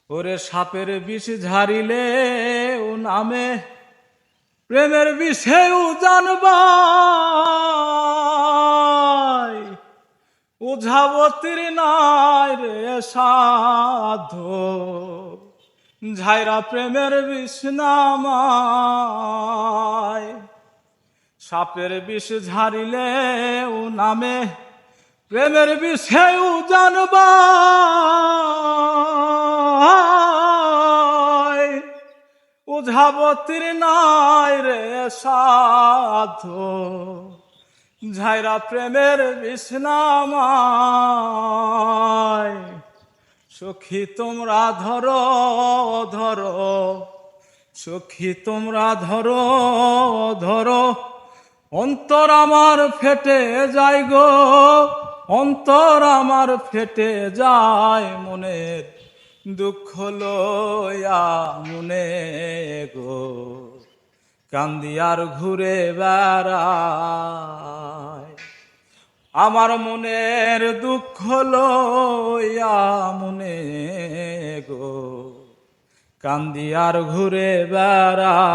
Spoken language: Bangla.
ওরে সাপের বিষ ঝাড়িলে ও নামে প্রেমের বিষেও জানবাই ওঝাবতির নাই রে সাধু ঝাইরা প্রেমের বিষ নামায় সাপের বিষ ঝাড়িলে ও নামে প্রেমের বিষেও জানবাই ওঝাবতির নাই রে সাধু ঝাইরা প্রেমের বিষ নামায় সখী তোমরা ধরো ধরো সখী তোমরা ধরো ধরো অন্তর আমার ফেটে যায় গো অন্তর আমার ফেটে যায় মনের দুঃখ লইয়া মনে গো কান্দি আর ঘুরে বেড়ায় আমার মনের দুঃখ লইয়া মনে গো কান্দি আর ঘুরে বেড়ায়।